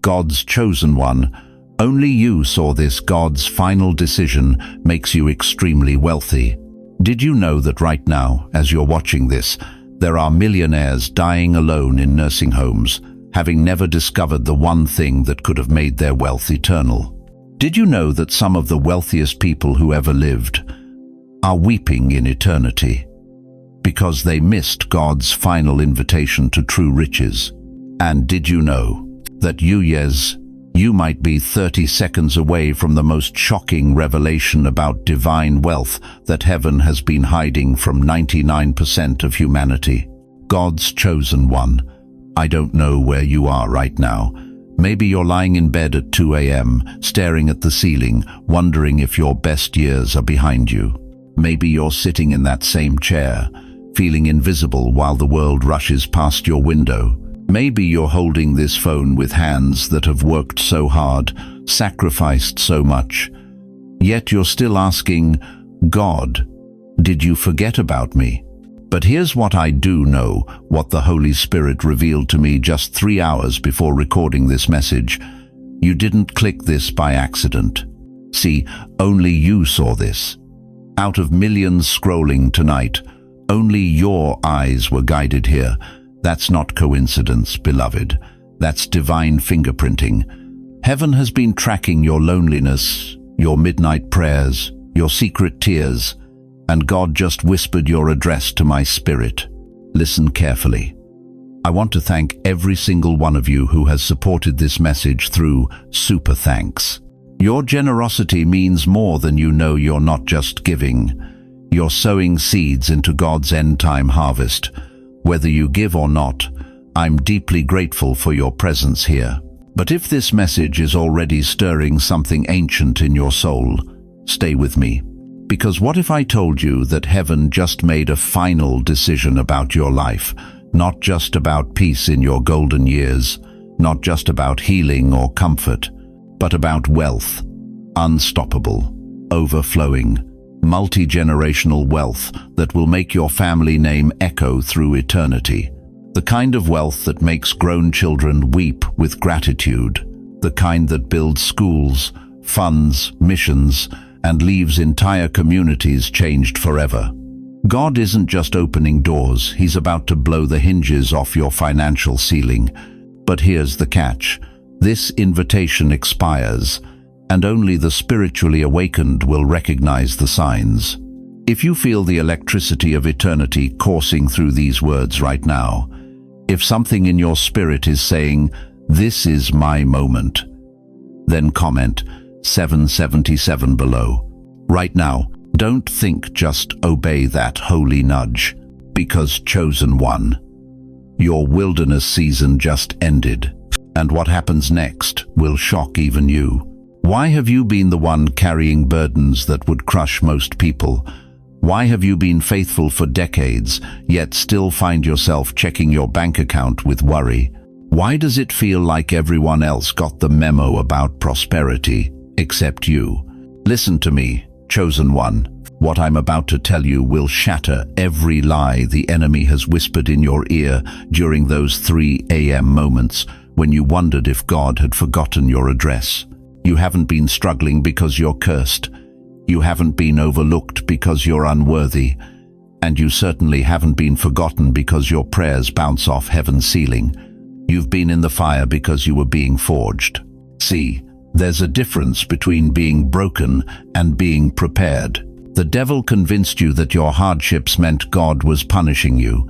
God's chosen one. Only you saw this. God's final decision makes you extremely wealthy. Did you know that right now, as you're watching this, there are millionaires dying alone in nursing homes, having never discovered the one thing that could have made their wealth eternal? Did you know that some of the wealthiest people who ever lived are weeping in eternity because they missed God's final invitation to true riches? And did you know that you might be 30 seconds away from the most shocking revelation about divine wealth that heaven has been hiding from 99% of humanity? God's chosen one. I don't know where you are right now. Maybe you're lying in bed at 2 a.m., staring at the ceiling, wondering if your best years are behind you. Maybe you're sitting in that same chair, feeling invisible while the world rushes past your window. Maybe you're holding this phone with hands that have worked so hard, sacrificed so much. Yet you're still asking, God, did you forget about me? But here's what I do know, what the Holy Spirit revealed to me just 3 hours before recording this message. You didn't click this by accident. See, only you saw this. Out of millions scrolling tonight, only your eyes were guided here. That's not coincidence, beloved. That's divine fingerprinting. Heaven has been tracking your loneliness, your midnight prayers, your secret tears, and God just whispered your address to my spirit. Listen carefully. I want to thank every single one of you who has supported this message through super thanks. Your generosity means more than you know. You're not just giving. You're sowing seeds into God's end-time harvest. Whether you give or not, I'm deeply grateful for your presence here. But if this message is already stirring something ancient in your soul, stay with me. Because what if I told you that heaven just made a final decision about your life, not just about peace in your golden years, not just about healing or comfort, but about wealth, unstoppable, overflowing, multi-generational wealth that will make your family name echo through eternity. The kind of wealth that makes grown children weep with gratitude. The kind that builds schools, funds, missions, and leaves entire communities changed forever. God isn't just opening doors, He's about to blow the hinges off your financial ceiling. But here's the catch. This invitation expires, and only the spiritually awakened will recognize the signs. If you feel the electricity of eternity coursing through these words right now, if something in your spirit is saying, "This is my moment," then comment 777 below. Right now, don't think, just obey that holy nudge. Because chosen one, your wilderness season just ended. And what happens next will shock even you. Why have you been the one carrying burdens that would crush most people? Why have you been faithful for decades, yet still find yourself checking your bank account with worry? Why does it feel like everyone else got the memo about prosperity, except you? Listen to me, chosen one. What I'm about to tell you will shatter every lie the enemy has whispered in your ear during those 3 a.m. moments when you wondered if God had forgotten your address. You haven't been struggling because you're cursed. You haven't been overlooked because you're unworthy. And you certainly haven't been forgotten because your prayers bounce off heaven's ceiling. You've been in the fire because you were being forged. See, there's a difference between being broken and being prepared. The devil convinced you that your hardships meant God was punishing you.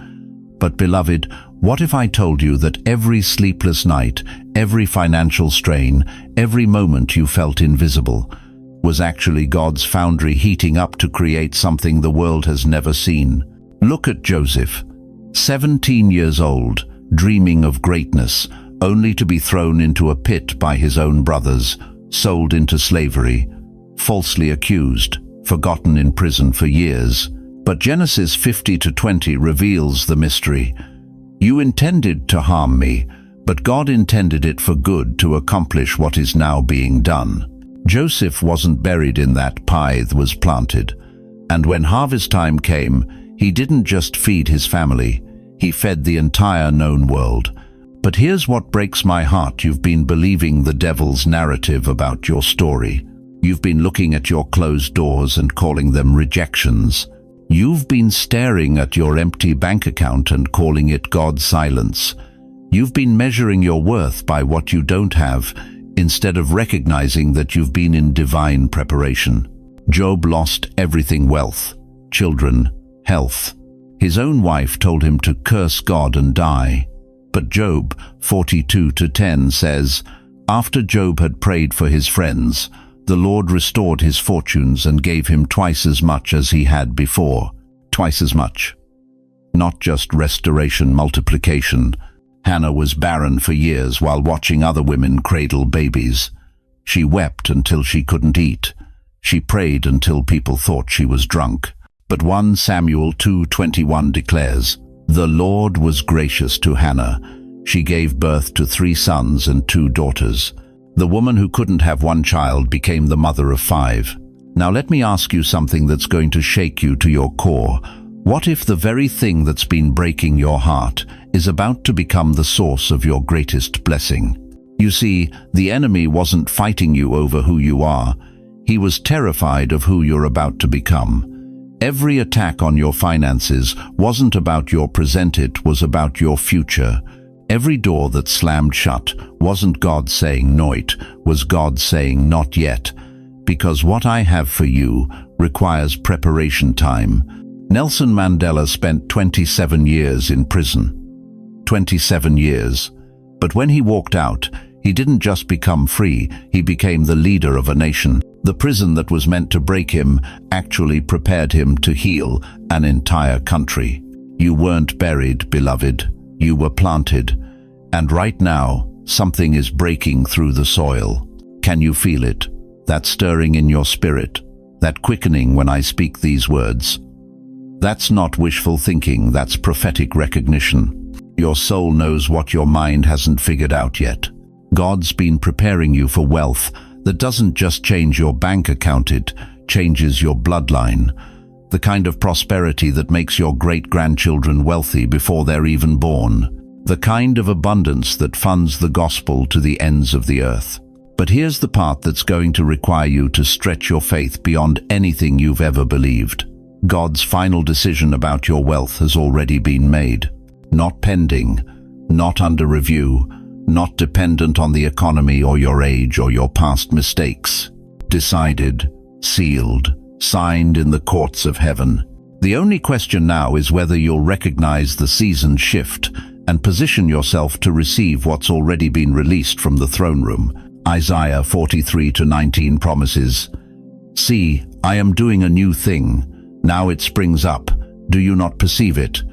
But beloved, what if I told you that every sleepless night, every financial strain, every moment you felt invisible, was actually God's foundry heating up to create something the world has never seen? Look at Joseph, 17 years old, dreaming of greatness, only to be thrown into a pit by his own brothers, sold into slavery, falsely accused, forgotten in prison for years. But Genesis 50-20 reveals the mystery. You intended to harm me, but God intended it for good to accomplish what is now being done. Joseph wasn't buried in that pie that was planted. And when harvest time came, he didn't just feed his family, he fed the entire known world. But here's what breaks my heart. You've been believing the devil's narrative about your story. You've been looking at your closed doors and calling them rejections. You've been staring at your empty bank account and calling it God's silence. You've been measuring your worth by what you don't have, instead of recognizing that you've been in divine preparation. Job lost everything: wealth, children, health. His own wife told him to curse God and die. But Job 42:10 says, after Job had prayed for his friends, the Lord restored his fortunes and gave him twice as much as he had before. Twice as much. Not just restoration, multiplication. Hannah was barren for years while watching other women cradle babies. She wept until she couldn't eat. She prayed until people thought she was drunk. But 1 Samuel 2:21 declares, the Lord was gracious to Hannah. She gave birth to 3 sons and 2 daughters. The woman who couldn't have 1 child became the mother of 5. Now let me ask you something that's going to shake you to your core. What if the very thing that's been breaking your heart is about to become the source of your greatest blessing? You see, the enemy wasn't fighting you over who you are. He was terrified of who you're about to become. Every attack on your finances wasn't about your present, it was about your future. Every door that slammed shut wasn't God saying no, it was God saying not yet. Because what I have for you requires preparation time. Nelson Mandela spent 27 years in prison. 27 years. But when he walked out, he didn't just become free, he became the leader of a nation. The prison that was meant to break him actually prepared him to heal an entire country. You weren't buried, beloved. You were planted. And right now, something is breaking through the soil. Can you feel it? That stirring in your spirit, that quickening when I speak these words. That's not wishful thinking, that's prophetic recognition. Your soul knows what your mind hasn't figured out yet. God's been preparing you for wealth that doesn't just change your bank account, it changes your bloodline. The kind of prosperity that makes your great-grandchildren wealthy before they're even born. The kind of abundance that funds the gospel to the ends of the earth. But here's the part that's going to require you to stretch your faith beyond anything you've ever believed. God's final decision about your wealth has already been made. Not pending, not under review, not dependent on the economy or your age or your past mistakes. Decided, sealed, signed in the courts of heaven. The only question now is whether you'll recognize the season shift and position yourself to receive what's already been released from the throne room. Isaiah 43:19 promises, see, I am doing a new thing. Now it springs up. Do you not perceive it?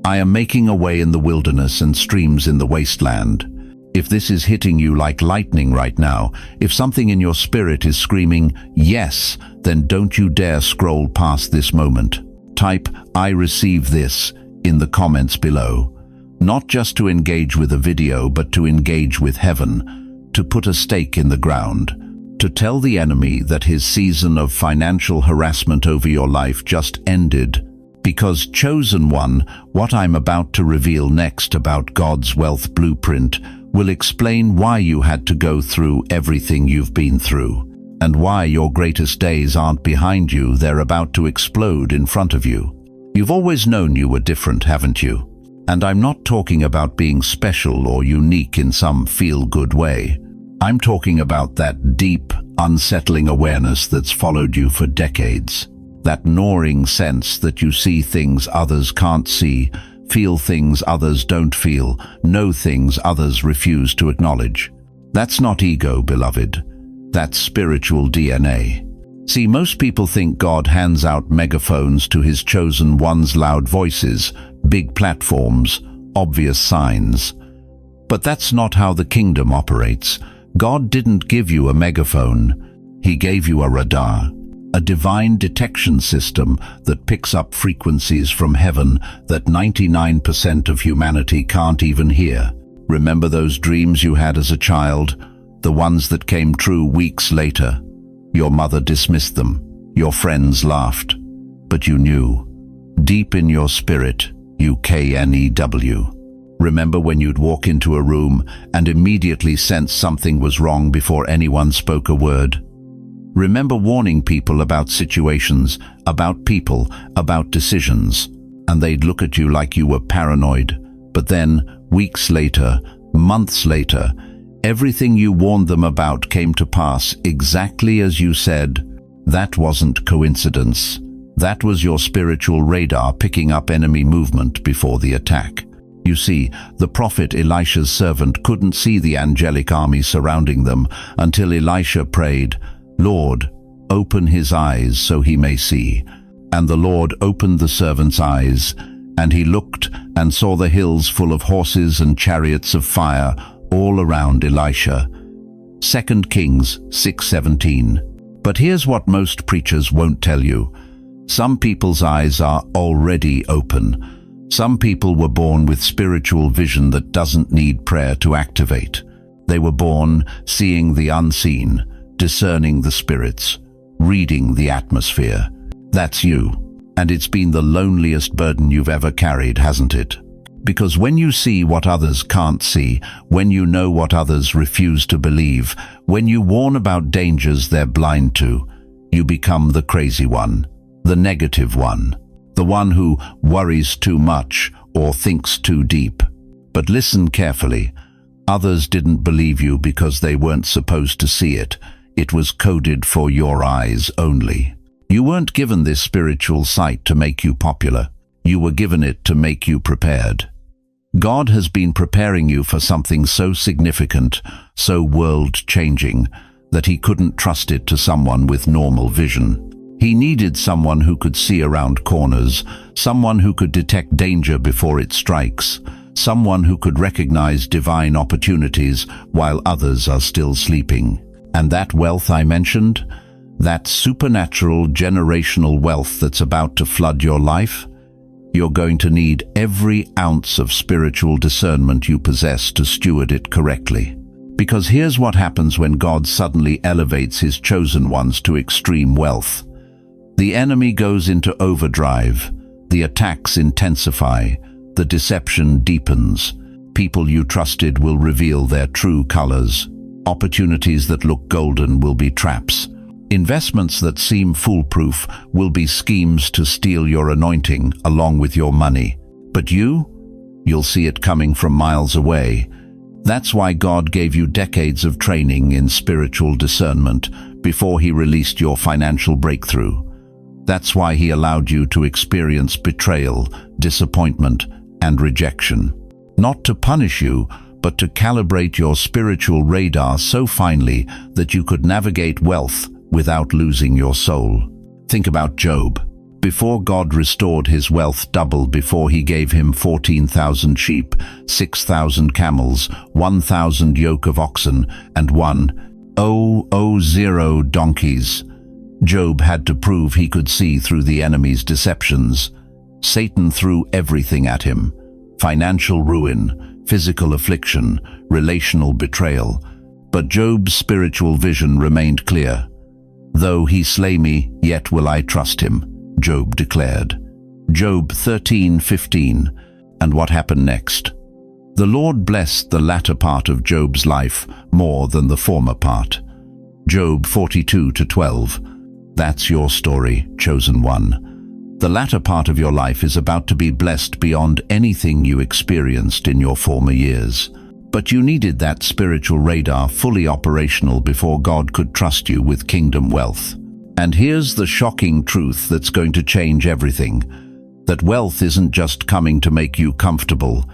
I am making a way in the wilderness and streams in the wasteland. If this is hitting you like lightning right now, if something in your spirit is screaming, yes, then don't you dare scroll past this moment. Type, I receive this, in the comments below. Not just to engage with a video, but to engage with heaven, to put a stake in the ground, to tell the enemy that his season of financial harassment over your life just ended. Because, chosen one, what I'm about to reveal next about God's wealth blueprint will explain why you had to go through everything you've been through, and why your greatest days aren't behind you, they're about to explode in front of you. You've always known you were different, haven't you? And I'm not talking about being special or unique in some feel-good way. I'm talking about that deep, unsettling awareness that's followed you for decades. That gnawing sense that you see things others can't see, feel things others don't feel, know things others refuse to acknowledge. That's not ego, beloved. That's spiritual DNA. See, most people think God hands out megaphones to his chosen ones, loud voices, big platforms, obvious signs. But that's not how the kingdom operates. God didn't give you a megaphone. He gave you a radar. A divine detection system that picks up frequencies from heaven that 99% of humanity can't even hear. Remember those dreams you had as a child? The ones that came true weeks later? Your mother dismissed them. Your friends laughed. But you knew. Deep in your spirit, you knew. Remember when you'd walk into a room and immediately sense something was wrong before anyone spoke a word? Remember warning people about situations, about people, about decisions, and they'd look at you like you were paranoid. But then, weeks later, months later, everything you warned them about came to pass exactly as you said. That wasn't coincidence. That was your spiritual radar picking up enemy movement before the attack. You see, the prophet Elisha's servant couldn't see the angelic army surrounding them until Elisha prayed, "Lord, open his eyes so he may see." And the Lord opened the servant's eyes, and he looked and saw the hills full of horses and chariots of fire all around Elisha. 2 Kings 6:17. But here's what most preachers won't tell you. Some people's eyes are already open. Some people were born with spiritual vision that doesn't need prayer to activate. They were born seeing the unseen, discerning the spirits, reading the atmosphere. That's you. And it's been the loneliest burden you've ever carried, hasn't it? Because when you see what others can't see, when you know what others refuse to believe, when you warn about dangers they're blind to, you become the crazy one, the negative one, the one who worries too much or thinks too deep. But listen carefully. Others didn't believe you because they weren't supposed to see it. It was coded for your eyes only. You weren't given this spiritual sight to make you popular. You were given it to make you prepared. God has been preparing you for something so significant, so world-changing, that he couldn't trust it to someone with normal vision. He needed someone who could see around corners, someone who could detect danger before it strikes, someone who could recognize divine opportunities while others are still sleeping. And that wealth I mentioned, that supernatural generational wealth that's about to flood your life, you're going to need every ounce of spiritual discernment you possess to steward it correctly. Because here's what happens when God suddenly elevates his chosen ones to extreme wealth. The enemy goes into overdrive, the attacks intensify, the deception deepens. People you trusted will reveal their true colors. Opportunities that look golden will be traps. Investments that seem foolproof will be schemes to steal your anointing along with your money. But you'll see it coming from miles away. That's why God gave you decades of training in spiritual discernment before he released your financial breakthrough. That's why he allowed you to experience betrayal, disappointment, and rejection. Not to punish you, but to calibrate your spiritual radar so finely that you could navigate wealth without losing your soul. Think about Job. Before God restored his wealth double before he gave him 14,000 sheep, 6,000 camels, 1,000 yoke of oxen, and 1,000 donkeys. Job had to prove he could see through the enemy's deceptions. Satan threw everything at him: financial ruin, physical affliction, relational betrayal. But Job's spiritual vision remained clear. "Though he slay me, yet will I trust him," Job declared. Job 13:15. And what happened next? The Lord blessed the latter part of Job's life more than the former part. Job 42:12. That's your story, chosen one. The latter part of your life is about to be blessed beyond anything you experienced in your former years. But you needed that spiritual radar fully operational before God could trust you with kingdom wealth. And here's the shocking truth that's going to change everything. That wealth isn't just coming to make you comfortable,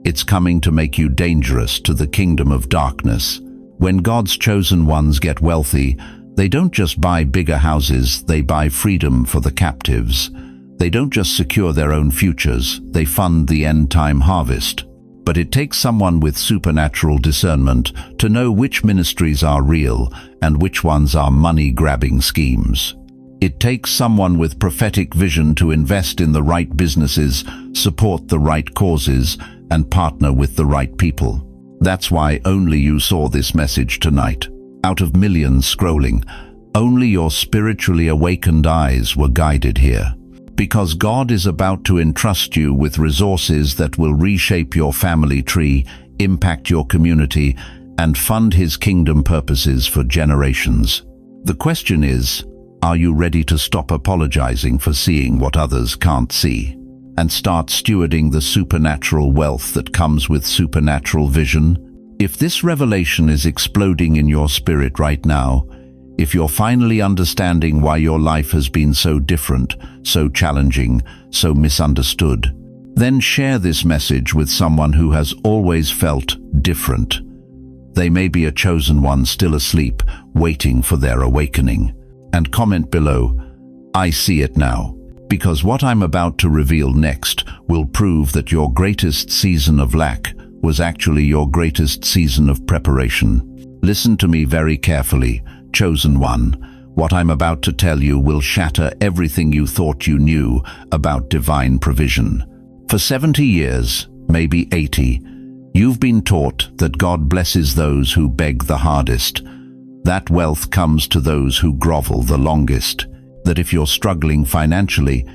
it's coming to make you dangerous to the kingdom of darkness. When God's chosen ones get wealthy, they don't just buy bigger houses, they buy freedom for the captives. They don't just secure their own futures, they fund the end-time harvest. But it takes someone with supernatural discernment to know which ministries are real and which ones are money-grabbing schemes. It takes someone with prophetic vision to invest in the right businesses, support the right causes, and partner with the right people. That's why only you saw this message tonight. Out of millions scrolling, only your spiritually awakened eyes were guided here. Because God is about to entrust you with resources that will reshape your family tree, impact your community, and fund His kingdom purposes for generations. The question is, are you ready to stop apologizing for seeing what others can't see, and start stewarding the supernatural wealth that comes with supernatural vision? If this revelation is exploding in your spirit right now, if you're finally understanding why your life has been so different, so challenging, so misunderstood, then share this message with someone who has always felt different. They may be a chosen one still asleep, waiting for their awakening. And comment below, "I see it now," because what I'm about to reveal next will prove that your greatest season of lack was actually your greatest season of preparation. Listen to me very carefully, chosen one. What I'm about to tell you will shatter everything you thought you knew about divine provision. For 70 years, maybe 80, you've been taught that God blesses those who beg the hardest. That wealth comes to those who grovel the longest. That if you're struggling financially,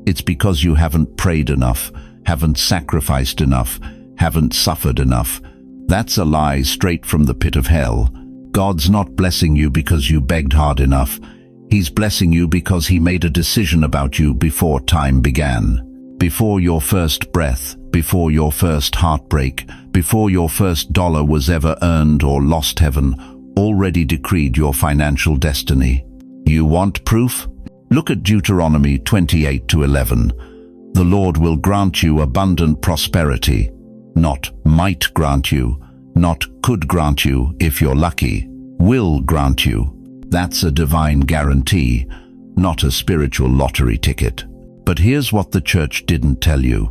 it's because you haven't prayed enough, haven't sacrificed enough, haven't suffered enough. That's a lie straight from the pit of hell. God's not blessing you because you begged hard enough. He's blessing you because He made a decision about you before time began. Before your first breath, before your first heartbreak, before your first dollar was ever earned or lost, heaven already decreed your financial destiny. You want proof? Look at Deuteronomy 28:11. The Lord will grant you abundant prosperity, not might grant you, not could grant you if you're lucky, will grant you. That's a divine guarantee, not a spiritual lottery ticket. But here's what the church didn't tell you.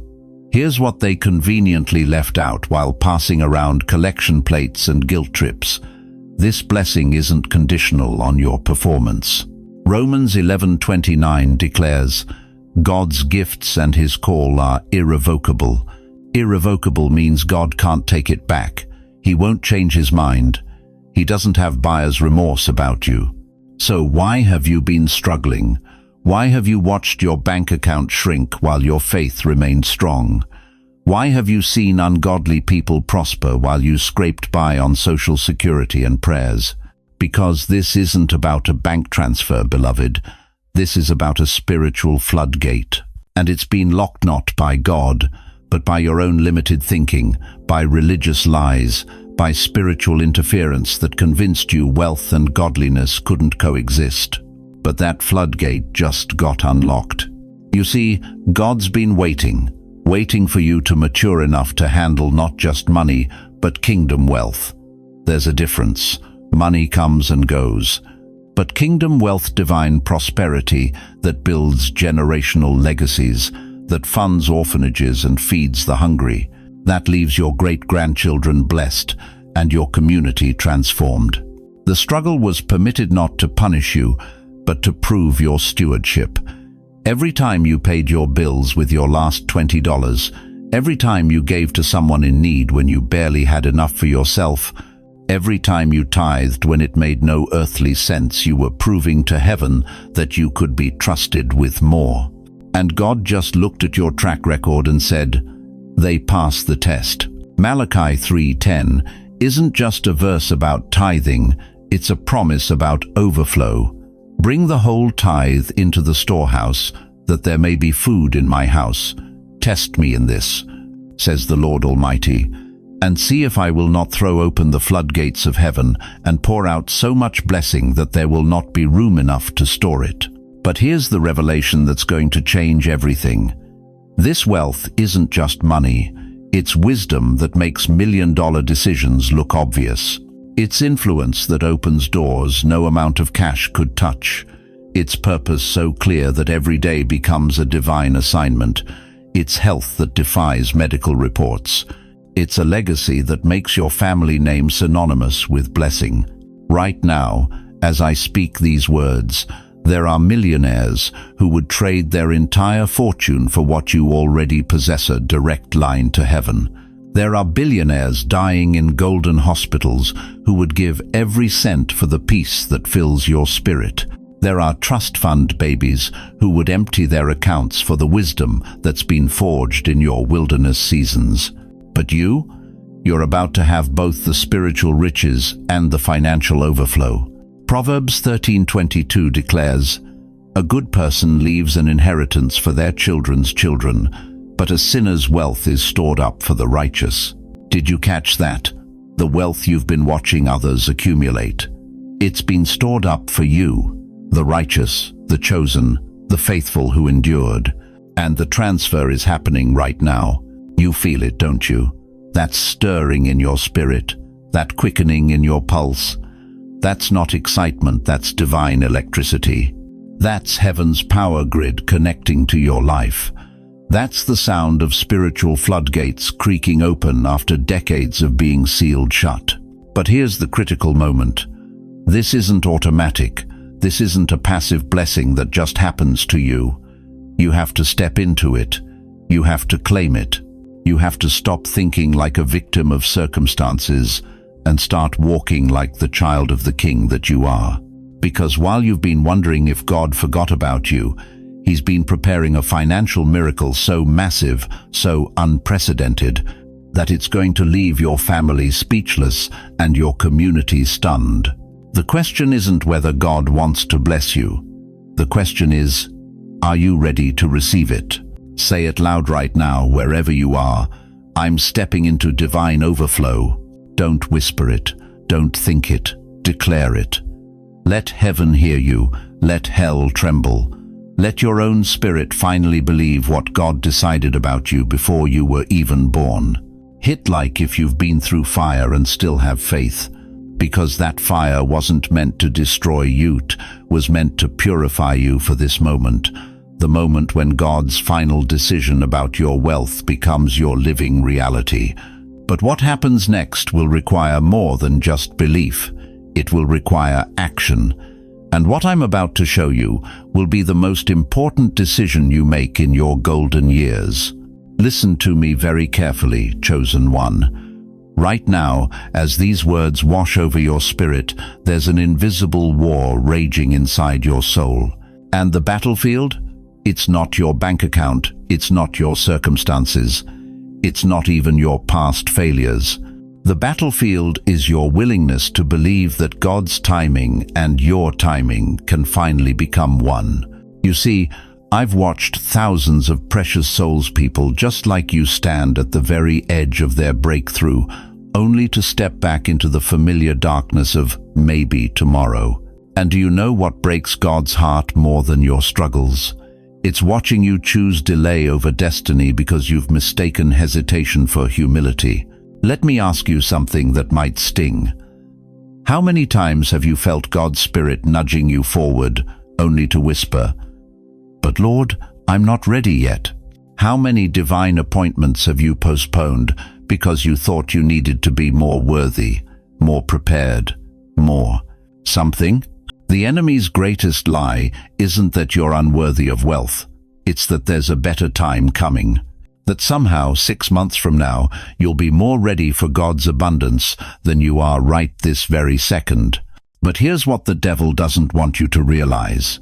Here's what they conveniently left out while passing around collection plates and guilt trips. This blessing isn't conditional on your performance. Romans 11:29 declares, God's gifts and His call are irrevocable. Irrevocable means God can't take it back. He won't change His mind. He doesn't have buyer's remorse about you. So why have you been struggling? Why have you watched your bank account shrink while your faith remained strong? Why have you seen ungodly people prosper while you scraped by on social security and prayers? Because this isn't about a bank transfer, beloved. This is about a spiritual floodgate. And it's been locked not by God, but by your own limited thinking, by religious lies, by spiritual interference that convinced you wealth and godliness couldn't coexist. But that floodgate just got unlocked. You see, God's been waiting for you to mature enough to handle not just money, but kingdom wealth. There's a difference. Money comes and goes. But kingdom wealth, divine prosperity that builds generational legacies, that funds orphanages and feeds the hungry, that leaves your great-grandchildren blessed and your community transformed. The struggle was permitted not to punish you, but to prove your stewardship. Every time you paid your bills with your last $20, every time you gave to someone in need when you barely had enough for yourself, every time you tithed when it made no earthly sense, you were proving to heaven that you could be trusted with more. And God just looked at your track record and said, they passed the test. Malachi 3:10 isn't just a verse about tithing, it's a promise about overflow. Bring the whole tithe into the storehouse, that there may be food in my house. Test me in this, says the Lord Almighty, and see if I will not throw open the floodgates of heaven and pour out so much blessing that there will not be room enough to store it. But here's the revelation that's going to change everything. This wealth isn't just money. It's wisdom that makes million-dollar decisions look obvious. It's influence that opens doors no amount of cash could touch. It's purpose so clear that every day becomes a divine assignment. It's health that defies medical reports. It's a legacy that makes your family name synonymous with blessing. Right now, as I speak these words, there are millionaires who would trade their entire fortune for what you already possess, a direct line to heaven. There are billionaires dying in golden hospitals who would give every cent for the peace that fills your spirit. There are trust fund babies who would empty their accounts for the wisdom that's been forged in your wilderness seasons. But you're about to have both the spiritual riches and the financial overflow. Proverbs 13:22 declares, "A good person leaves an inheritance for their children's children, but a sinner's wealth is stored up for the righteous." Did you catch that? The wealth you've been watching others accumulate. It's been stored up for you, the righteous, the chosen, the faithful who endured. And the transfer is happening right now. You feel it, don't you? That stirring in your spirit, that quickening in your pulse. That's not excitement, that's divine electricity. That's heaven's power grid connecting to your life. That's the sound of spiritual floodgates creaking open after decades of being sealed shut. But here's the critical moment. This isn't automatic. This isn't a passive blessing that just happens to you. You have to step into it. You have to claim it. You have to stop thinking like a victim of circumstances and start walking like the child of the King that you are. Because while you've been wondering if God forgot about you, He's been preparing a financial miracle so massive, so unprecedented, that it's going to leave your family speechless and your community stunned. The question isn't whether God wants to bless you. The question is, are you ready to receive it? Say it loud right now, wherever you are. I'm stepping into divine overflow. Don't whisper it. Don't think it. Declare it. Let heaven hear you. Let hell tremble. Let your own spirit finally believe what God decided about you before you were even born. Hit like if you've been through fire and still have faith, because that fire wasn't meant to destroy you, it was meant to purify you for this moment, the moment when God's final decision about your wealth becomes your living reality. But what happens next will require more than just belief. It will require action. And what I'm about to show you will be the most important decision you make in your golden years. Listen to me very carefully, chosen one. Right now, as these words wash over your spirit, there's an invisible war raging inside your soul. And the battlefield? It's not your bank account, it's not your circumstances, it's not even your past failures. The battlefield is your willingness to believe that God's timing and your timing can finally become one. You see, I've watched thousands of precious souls people just like you stand at the very edge of their breakthrough, only to step back into the familiar darkness of maybe tomorrow. And do you know what breaks God's heart more than your struggles? It's watching you choose delay over destiny because you've mistaken hesitation for humility. Let me ask you something that might sting. How many times have you felt God's Spirit nudging you forward, only to whisper, "But Lord, I'm not ready yet"? How many divine appointments have you postponed because you thought you needed to be more worthy, more prepared, more something? The enemy's greatest lie isn't that you're unworthy of wealth. It's that there's a better time coming. That somehow 6 months from now, you'll be more ready for God's abundance than you are right this very second. But here's what the devil doesn't want you to realize.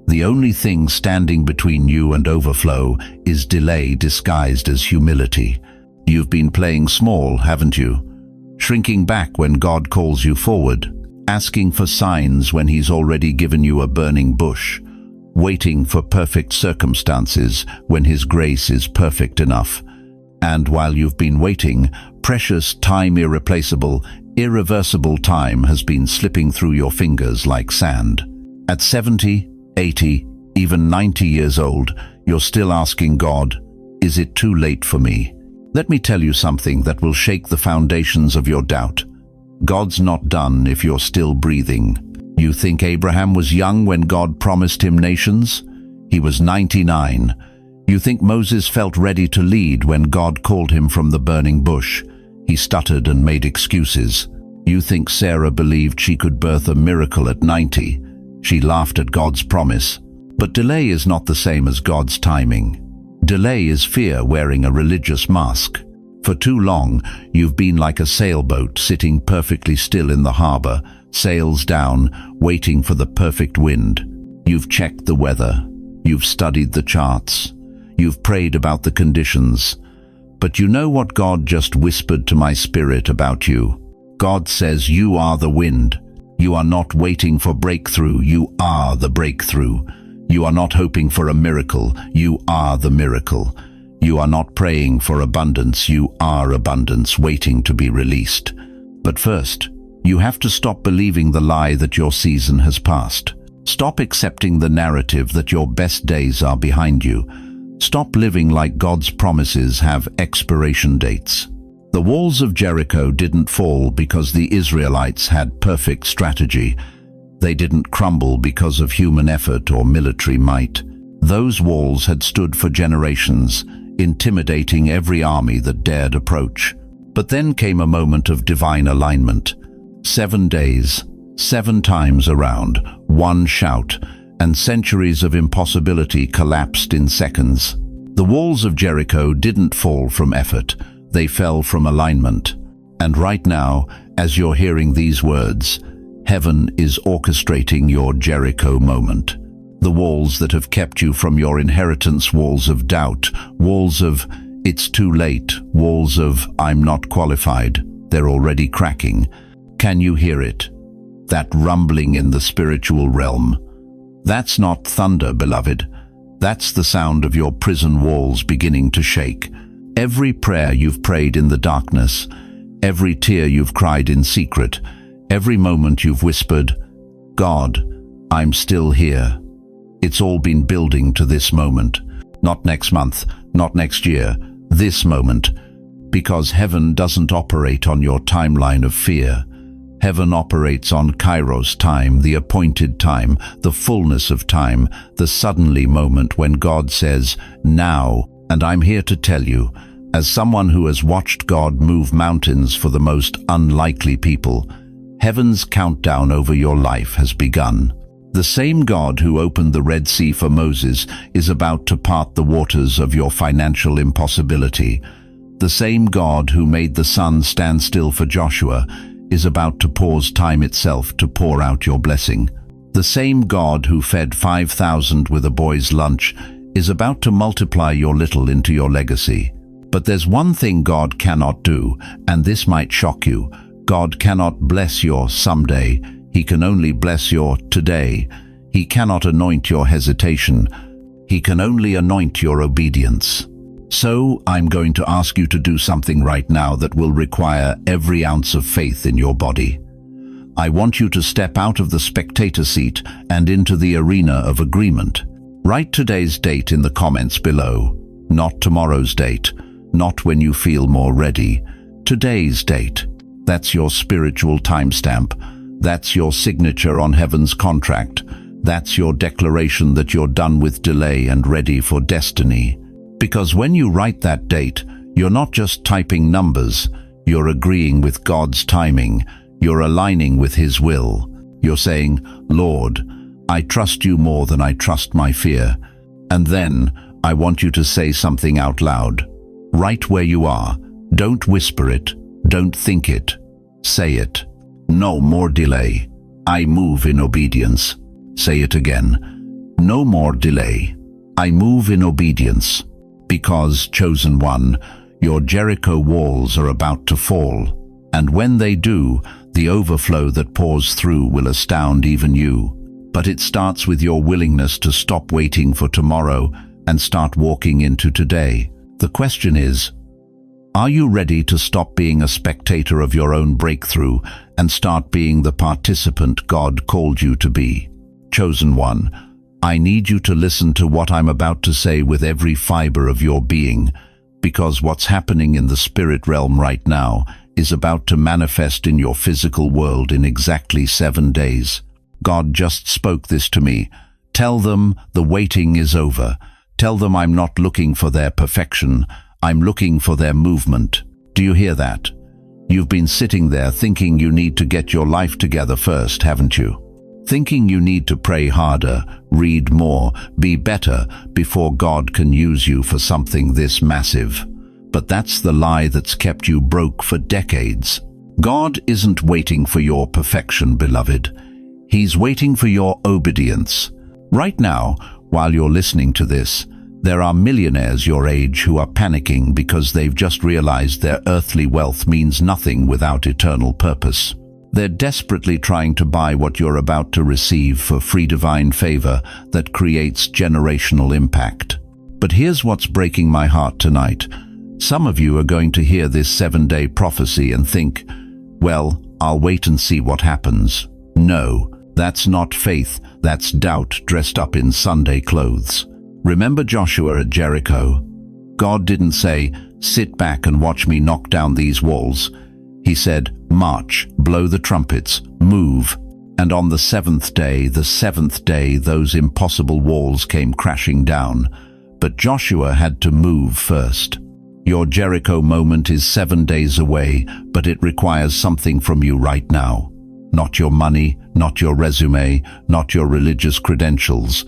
The only thing standing between you and overflow is delay disguised as humility. You've been playing small, haven't you? Shrinking back when God calls you forward, asking for signs when He's already given you a burning bush, waiting for perfect circumstances when His grace is perfect enough. And while you've been waiting, precious time, irreversible time has been slipping through your fingers like sand. At 70, 80, even 90 years old, you're still asking God, is it too late for me? Let me tell you something that will shake the foundations of your doubt. God's not done if you're still breathing. You think Abraham was young when God promised him nations? He was 99. You think Moses felt ready to lead when God called him from the burning bush? He stuttered and made excuses. You think Sarah believed she could birth a miracle at 90? She laughed at God's promise. But delay is not the same as God's timing. Delay is fear wearing a religious mask. For too long, you've been like a sailboat sitting perfectly still in the harbor, sails down, waiting for the perfect wind. You've checked the weather. You've studied the charts. You've prayed about the conditions. But you know what God just whispered to my spirit about you? God says you are the wind. You are not waiting for breakthrough. You are the breakthrough. You are not hoping for a miracle. You are the miracle. You are not praying for abundance. You are abundance waiting to be released. But first, you have to stop believing the lie that your season has passed. Stop accepting the narrative that your best days are behind you. Stop living like God's promises have expiration dates. The walls of Jericho didn't fall because the Israelites had perfect strategy. They didn't crumble because of human effort or military might. Those walls had stood for generations, intimidating every army that dared approach. But then came a moment of divine alignment. 7 days, 7 times around, one shout, and centuries of impossibility collapsed in seconds. The walls of Jericho didn't fall from effort. They fell from alignment. And right now, as you're hearing these words, heaven is orchestrating your Jericho moment. The walls that have kept you from your inheritance, walls of doubt, walls of it's too late, walls of I'm not qualified, they're already cracking. Can you hear it? That rumbling in the spiritual realm. That's not thunder, beloved. That's the sound of your prison walls beginning to shake. Every prayer you've prayed in the darkness, every tear you've cried in secret, every moment you've whispered, God, I'm still here. It's all been building to this moment. Not next month, not next year, this moment. Because heaven doesn't operate on your timeline of fear. Heaven operates on Kairos time, the appointed time, the fullness of time, the suddenly moment when God says, now. And I'm here to tell you, as someone who has watched God move mountains for the most unlikely people, heaven's countdown over your life has begun. The same God who opened the Red Sea for Moses is about to part the waters of your financial impossibility. The same God who made the sun stand still for Joshua is about to pause time itself to pour out your blessing. The same God who fed 5,000 with a boy's lunch is about to multiply your little into your legacy. But there's one thing God cannot do, and this might shock you. God cannot bless your someday. He can only bless your today. He cannot anoint your hesitation. He can only anoint your obedience. So I'm going to ask you to do something right now that will require every ounce of faith in your body. I want you to step out of the spectator seat and into the arena of agreement. Write today's date in the comments below. Not tomorrow's date, not when you feel more ready. Today's date. That's your spiritual timestamp. That's your signature on heaven's contract. That's your declaration that you're done with delay and ready for destiny. Because when you write that date, you're not just typing numbers, you're agreeing with God's timing, you're aligning with His will. You're saying, Lord, I trust you more than I trust my fear. And then, I want you to say something out loud. Right where you are. Don't whisper it. Don't think it. Say it. No more delay. I move in obedience. Say it again. No more delay. I move in obedience. Because, chosen one, your Jericho walls are about to fall. And when they do, the overflow that pours through will astound even you. But it starts with your willingness to stop waiting for tomorrow and start walking into today. The question is, are you ready to stop being a spectator of your own breakthrough and start being the participant God called you to be? Chosen one, I need you to listen to what I'm about to say with every fiber of your being, because what's happening in the spirit realm right now is about to manifest in your physical world in exactly 7 days. God just spoke this to me. Tell them the waiting is over. Tell them I'm not looking for their perfection. I'm looking for their movement. Do you hear that? You've been sitting there thinking you need to get your life together first, haven't you? Thinking you need to pray harder, read more, be better before God can use you for something this massive. But that's the lie that's kept you broke for decades. God isn't waiting for your perfection, beloved. He's waiting for your obedience. Right now, while you're listening to this, there are millionaires your age who are panicking because they've just realized their earthly wealth means nothing without eternal purpose. They're desperately trying to buy what you're about to receive for free divine favor that creates generational impact. But here's what's breaking my heart tonight. Some of you are going to hear this 7-day prophecy and think, well, I'll wait and see what happens. No, that's not faith, that's doubt dressed up in Sunday clothes. Remember Joshua at Jericho? God didn't say, sit back and watch me knock down these walls. He said, march, blow the trumpets, move. And on the seventh day, those impossible walls came crashing down. But Joshua had to move first. Your Jericho moment is 7 days away, but it requires something from you right now. Not your money, not your resume, not your religious credentials.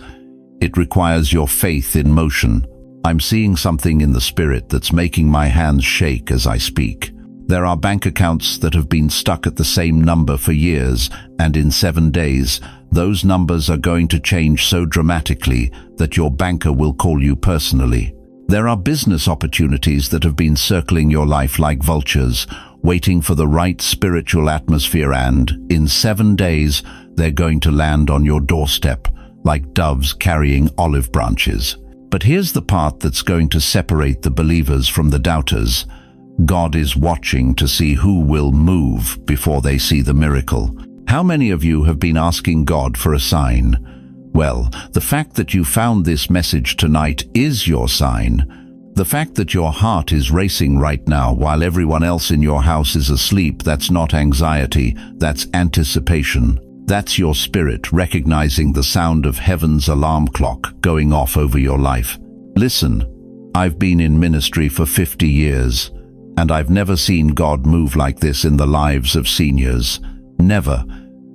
It requires your faith in motion. I'm seeing something in the spirit that's making my hands shake as I speak. There are bank accounts that have been stuck at the same number for years, and in 7 days, those numbers are going to change so dramatically that your banker will call you personally. There are business opportunities that have been circling your life like vultures, waiting for the right spiritual atmosphere, and in 7 days, they're going to land on your doorstep, like doves carrying olive branches. But here's the part that's going to separate the believers from the doubters. God is watching to see who will move before they see the miracle. How many of you have been asking God for a sign? Well, the fact that you found this message tonight is your sign. The fact that your heart is racing right now while everyone else in your house is asleep, that's not anxiety, that's anticipation. That's your spirit recognizing the sound of heaven's alarm clock going off over your life. Listen, I've been in ministry for 50 years, and I've never seen God move like this in the lives of seniors. Never.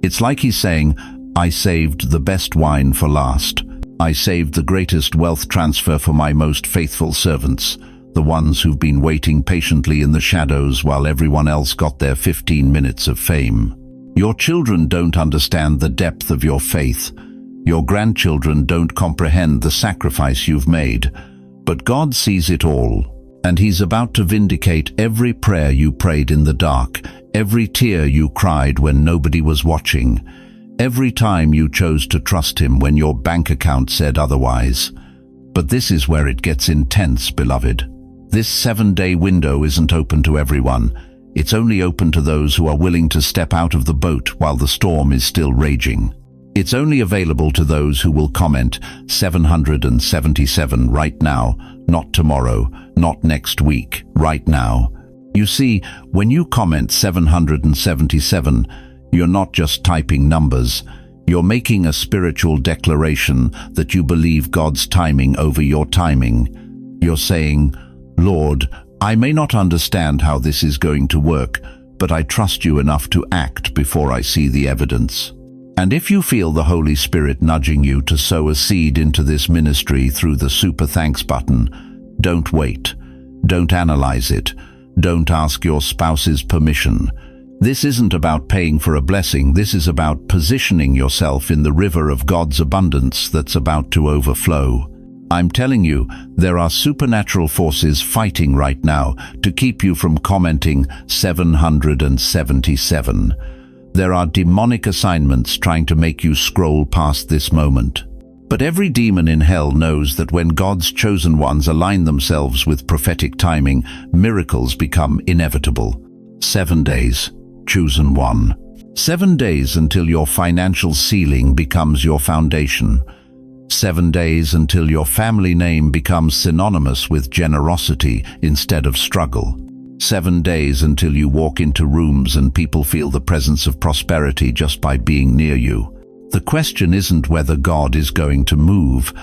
It's like he's saying, I saved the best wine for last. I saved the greatest wealth transfer for my most faithful servants, the ones who've been waiting patiently in the shadows while everyone else got their 15 minutes of fame. Your children don't understand the depth of your faith. Your grandchildren don't comprehend the sacrifice you've made. But God sees it all. And he's about to vindicate every prayer you prayed in the dark, every tear you cried when nobody was watching, every time you chose to trust him when your bank account said otherwise. But this is where it gets intense, beloved. This 7-day window isn't open to everyone. It's only open to those who are willing to step out of the boat while the storm is still raging. It's only available to those who will comment 777 right now, not tomorrow, not next week, right now. You see, when you comment 777, you're not just typing numbers. You're making a spiritual declaration that you believe God's timing over your timing. You're saying, Lord, I may not understand how this is going to work, but I trust you enough to act before I see the evidence. And if you feel the Holy Spirit nudging you to sow a seed into this ministry through the Super Thanks button, don't wait. Don't analyze it. Don't ask your spouse's permission. This isn't about paying for a blessing. This is about positioning yourself in the river of God's abundance that's about to overflow. I'm telling you, there are supernatural forces fighting right now to keep you from commenting 777. There are demonic assignments trying to make you scroll past this moment. But every demon in hell knows that when God's chosen ones align themselves with prophetic timing, miracles become inevitable. 7 days, chosen one. 7 days until your financial ceiling becomes your foundation. 7 days until your family name becomes synonymous with generosity instead of struggle. 7 days until you walk into rooms and people feel the presence of prosperity just by being near you. The question isn't whether God is going to move.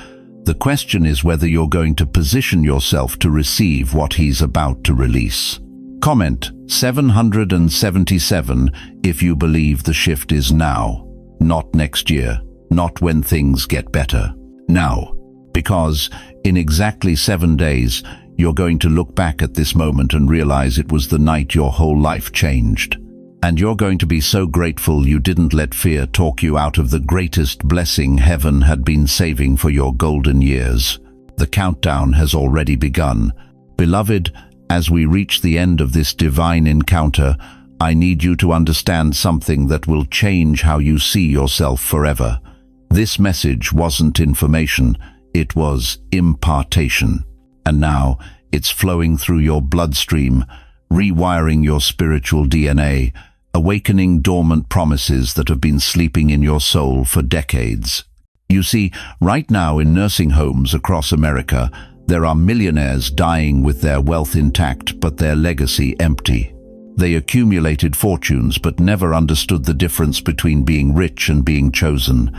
The question is whether you're going to position yourself to receive what he's about to release. Comment 777 if you believe the shift is now, not next year, not when things get better. Now, because in exactly 7 days, you're going to look back at this moment and realize it was the night your whole life changed. And you're going to be so grateful you didn't let fear talk you out of the greatest blessing heaven had been saving for your golden years. The countdown has already begun. Beloved, as we reach the end of this divine encounter, I need you to understand something that will change how you see yourself forever. This message wasn't information, it was impartation. And now, it's flowing through your bloodstream, rewiring your spiritual DNA, awakening dormant promises that have been sleeping in your soul for decades. You see, right now in nursing homes across America, there are millionaires dying with their wealth intact but their legacy empty. They accumulated fortunes but never understood the difference between being rich and being chosen.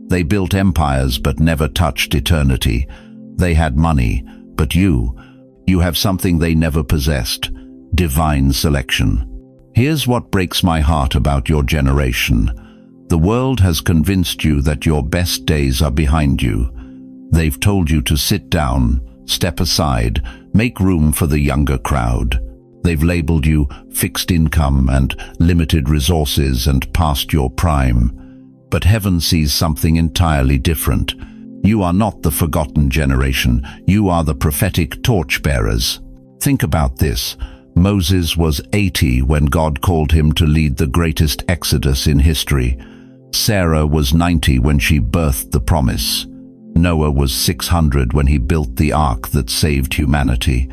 They built empires but never touched eternity. They had money, but you have something they never possessed: divine selection. Here's what breaks my heart about your generation. The world has convinced you that your best days are behind you. They've told you to sit down, step aside, make room for the younger crowd. They've labeled you fixed income and limited resources and past your prime. But heaven sees something entirely different. You are not the forgotten generation. You are the prophetic torchbearers. Think about this. Moses was 80 when God called him to lead the greatest exodus in history. Sarah was 90 when she birthed the promise. Noah was 600 when he built the ark that saved humanity.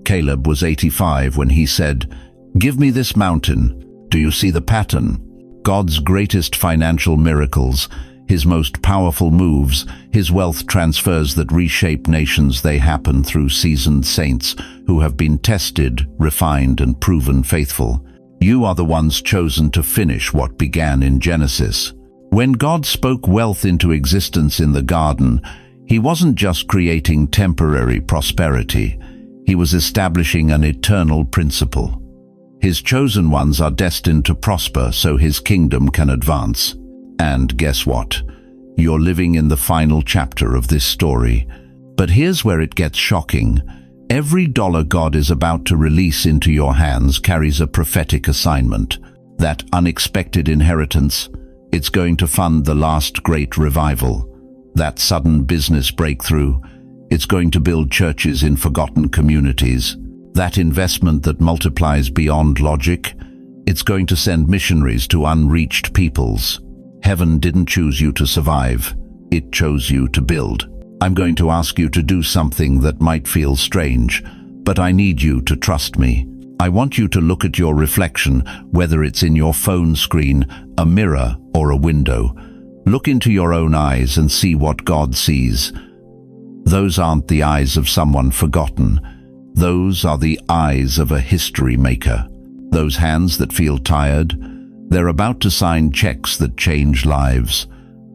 Caleb was 85 when he said, "Give me this mountain." Do you see the pattern? God's greatest financial miracles, his most powerful moves, his wealth transfers that reshape nations, they happen through seasoned saints who have been tested, refined, and proven faithful. You are the ones chosen to finish what began in Genesis. When God spoke wealth into existence in the garden, he wasn't just creating temporary prosperity. He was establishing an eternal principle. His chosen ones are destined to prosper so his kingdom can advance. And guess what? You're living in the final chapter of this story. But here's where it gets shocking. Every dollar God is about to release into your hands carries a prophetic assignment. That unexpected inheritance, it's going to fund the last great revival. That sudden business breakthrough, it's going to build churches in forgotten communities. That investment that multiplies beyond logic, it's going to send missionaries to unreached peoples. Heaven didn't choose you to survive, it chose you to build. I'm going to ask you to do something that might feel strange, but I need you to trust me. I want you to look at your reflection, whether it's in your phone screen, a mirror, or a window. Look into your own eyes and see what God sees. Those aren't the eyes of someone forgotten. Those are the eyes of a history maker. Those hands that feel tired, they're about to sign checks that change lives.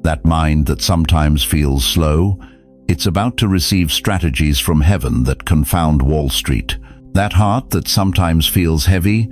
That mind that sometimes feels slow, it's about to receive strategies from heaven that confound Wall Street. That heart that sometimes feels heavy,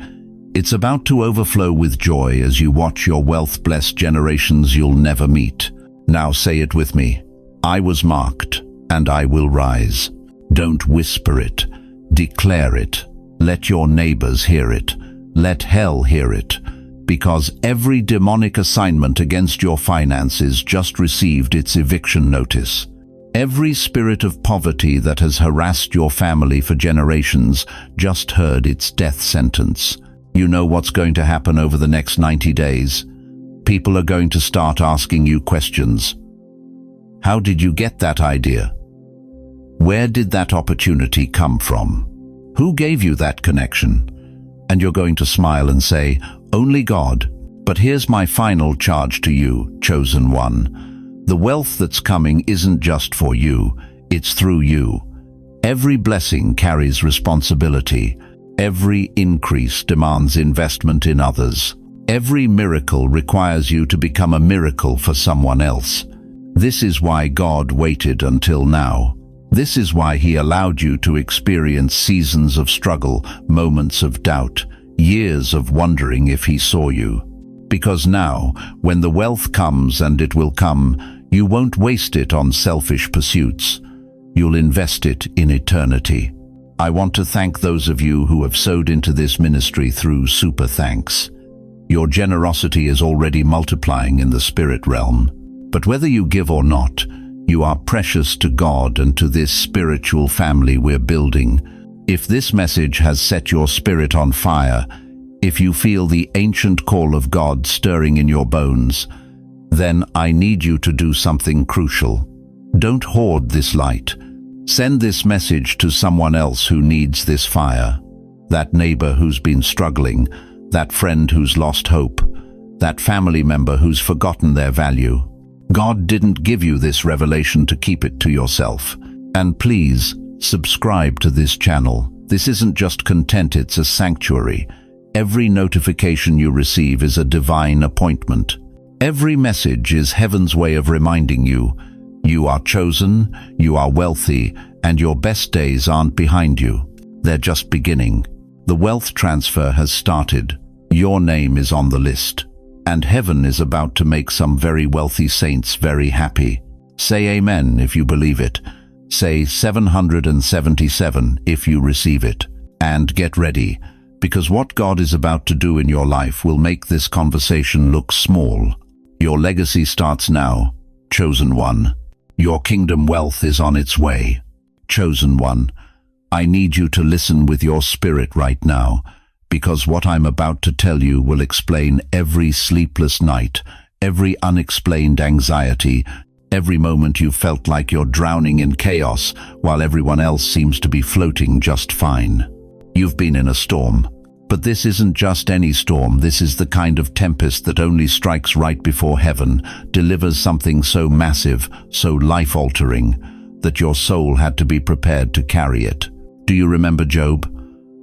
it's about to overflow with joy as you watch your wealth bless generations you'll never meet. Now say it with me. I was marked, and I will rise. Don't whisper it. Declare it. Let your neighbors hear it. Let hell hear it. Because every demonic assignment against your finances just received its eviction notice. Every spirit of poverty that has harassed your family for generations just heard its death sentence. You know what's going to happen over the next 90 days. People are going to start asking you questions. How did you get that idea? Where did that opportunity come from? Who gave you that connection? And you're going to smile and say, only God. But here's my final charge to you, chosen one. The wealth that's coming isn't just for you, it's through you. Every blessing carries responsibility. Every increase demands investment in others. Every miracle requires you to become a miracle for someone else. This is why God waited until now. This is why he allowed you to experience seasons of struggle, moments of doubt, years of wondering if he saw you. Because now, when the wealth comes, and it will come, you won't waste it on selfish pursuits. You'll invest it in eternity. I want to thank those of you who have sowed into this ministry through Super Thanks. Your generosity is already multiplying in the spirit realm. But whether you give or not, you are precious to God and to this spiritual family we're building. If this message has set your spirit on fire, if you feel the ancient call of God stirring in your bones, then I need you to do something crucial. Don't hoard this light. Send this message to someone else who needs this fire. That neighbor who's been struggling, that friend who's lost hope, that family member who's forgotten their value. God didn't give you this revelation to keep it to yourself. And please, subscribe to this channel. This isn't just content, it's a sanctuary. Every notification you receive is a divine appointment. Every message is heaven's way of reminding you, you are chosen, you are wealthy, and your best days aren't behind you. They're just beginning. The wealth transfer has started. Your name is on the list. And heaven is about to make some very wealthy saints very happy. Say amen if you believe it. Say 777 if you receive it. And get ready, because what God is about to do in your life will make this conversation look small. Your legacy starts now, chosen one. Your kingdom wealth is on its way. Chosen one, I need you to listen with your spirit right now, because what I'm about to tell you will explain every sleepless night, every unexplained anxiety, every moment you felt like you're drowning in chaos while everyone else seems to be floating just fine. You've been in a storm, but this isn't just any storm. This is the kind of tempest that only strikes right before heaven, delivers something so massive, so life-altering, that your soul had to be prepared to carry it. Do you remember Job?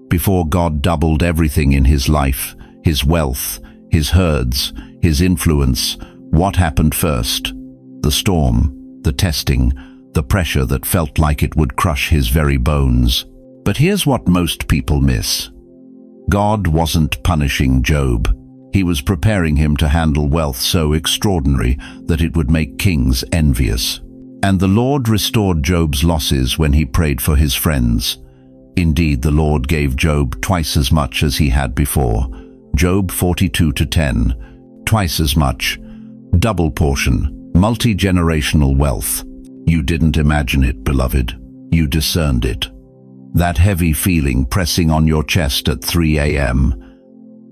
Before God doubled everything in his life, his wealth, his herds, his influence, what happened first? The storm, the testing, the pressure that felt like it would crush his very bones. But here's what most people miss. God wasn't punishing Job. He was preparing him to handle wealth so extraordinary that it would make kings envious. And the Lord restored Job's losses when he prayed for his friends. Indeed, the Lord gave Job twice as much as he had before. Job 42:10. Twice as much. Double portion. Multi-generational wealth. You didn't imagine it, beloved. You discerned it. That heavy feeling pressing on your chest at 3 a.m.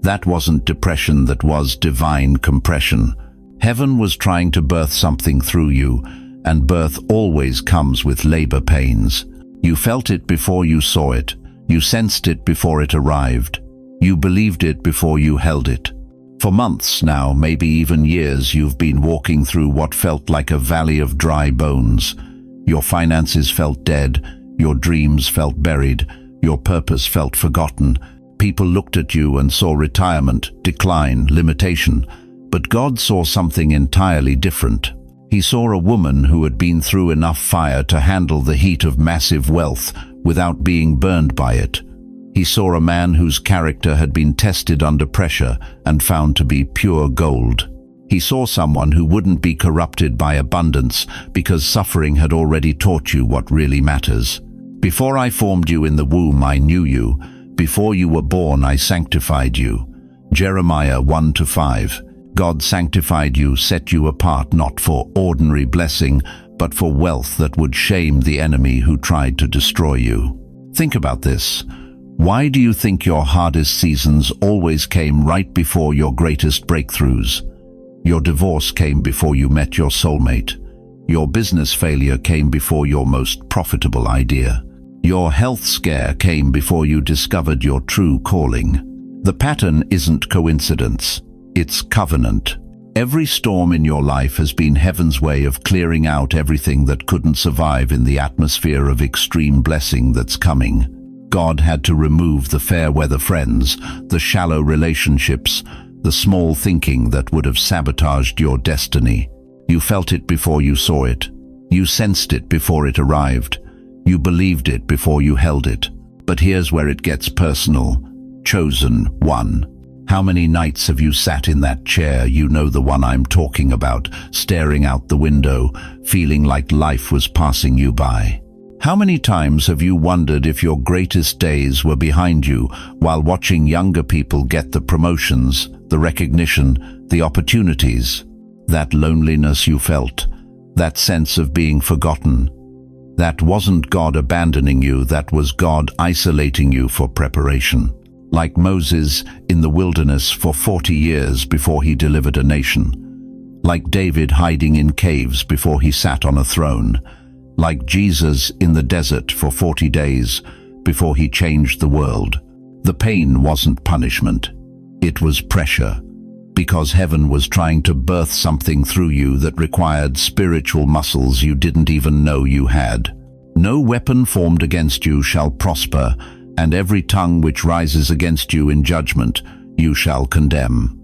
That wasn't depression, that was divine compression. Heaven was trying to birth something through you, and birth always comes with labor pains. You felt it before you saw it. You sensed it before it arrived. You believed it before you held it. For months now, maybe even years, you've been walking through what felt like a valley of dry bones. Your finances felt dead. Your dreams felt buried. Your purpose felt forgotten. People looked at you and saw retirement, decline, limitation. But God saw something entirely different. He saw a woman who had been through enough fire to handle the heat of massive wealth without being burned by it. He saw a man whose character had been tested under pressure and found to be pure gold. He saw someone who wouldn't be corrupted by abundance because suffering had already taught you what really matters. Before I formed you in the womb, I knew you. Before you were born, I sanctified you. Jeremiah 1-5. God sanctified you, set you apart not for ordinary blessing, but for wealth that would shame the enemy who tried to destroy you. Think about this. Why do you think your hardest seasons always came right before your greatest breakthroughs? Your divorce came before you met your soulmate. Your business failure came before your most profitable idea. Your health scare came before you discovered your true calling. The pattern isn't coincidence. It's covenant. Every storm in your life has been heaven's way of clearing out everything that couldn't survive in the atmosphere of extreme blessing that's coming. God had to remove the fair weather friends, the shallow relationships, the small thinking that would have sabotaged your destiny. You felt it before you saw it. You sensed it before it arrived. You believed it before you held it. But here's where it gets personal. Chosen one. How many nights have you sat in that chair, you know the one I'm talking about, staring out the window, feeling like life was passing you by? How many times have you wondered if your greatest days were behind you while watching younger people get the promotions, the recognition, the opportunities, that loneliness you felt, that sense of being forgotten. That wasn't God abandoning you, that was God isolating you for preparation. Like Moses in the wilderness for 40 years before he delivered a nation. Like David hiding in caves before he sat on a throne. Like Jesus in the desert for 40 days before he changed the world. The pain wasn't punishment. It was pressure, because heaven was trying to birth something through you that required spiritual muscles you didn't even know you had. No weapon formed against you shall prosper, and every tongue which rises against you in judgment you shall condemn.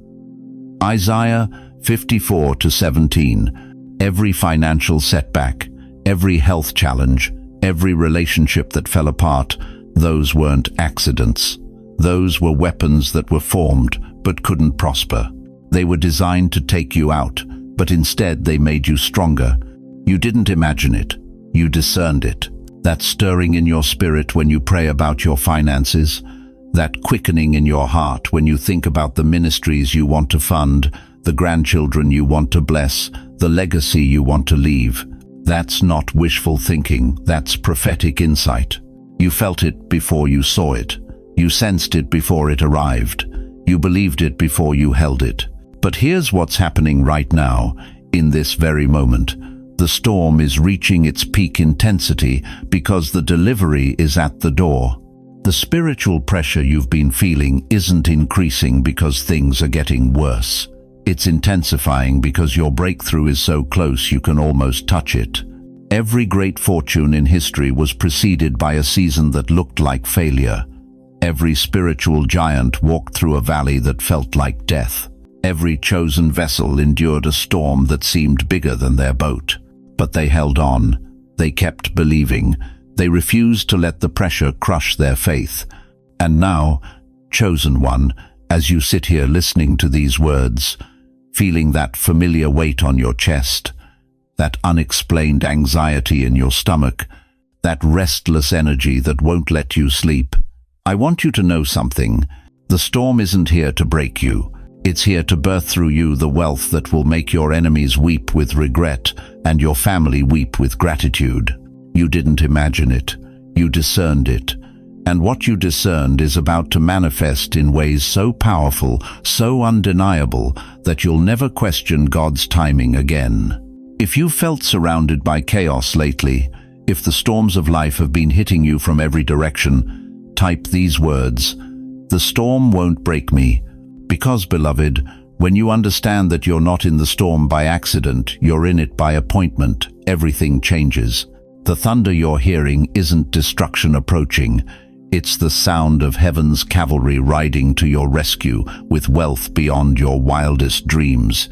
Isaiah 54:17. Every financial setback, every health challenge, every relationship that fell apart, those weren't accidents. Those were weapons that were formed but couldn't prosper. They were designed to take you out, but instead they made you stronger. You didn't imagine it. You discerned it. That stirring in your spirit when you pray about your finances, that quickening in your heart when you think about the ministries you want to fund, the grandchildren you want to bless, the legacy you want to leave. That's not wishful thinking, that's prophetic insight. You felt it before you saw it. You sensed it before it arrived. You believed it before you held it. But here's what's happening right now, in this very moment. The storm is reaching its peak intensity because the delivery is at the door. The spiritual pressure you've been feeling isn't increasing because things are getting worse. It's intensifying because your breakthrough is so close you can almost touch it. Every great fortune in history was preceded by a season that looked like failure. Every spiritual giant walked through a valley that felt like death. Every chosen vessel endured a storm that seemed bigger than their boat. But they held on. They kept believing. They refused to let the pressure crush their faith. And now, chosen one, as you sit here listening to these words, feeling that familiar weight on your chest, that unexplained anxiety in your stomach, that restless energy that won't let you sleep, I want you to know something. The storm isn't here to break you. It's here to birth through you the wealth that will make your enemies weep with regret and your family weep with gratitude. You didn't imagine it. You discerned it. And what you discerned is about to manifest in ways so powerful, so undeniable, that you'll never question God's timing again. If you've felt surrounded by chaos lately, if the storms of life have been hitting you from every direction, type these words: "The storm won't break me." Because, beloved, when you understand that you're not in the storm by accident, you're in it by appointment, everything changes. The thunder you're hearing isn't destruction approaching. It's the sound of heaven's cavalry riding to your rescue with wealth beyond your wildest dreams.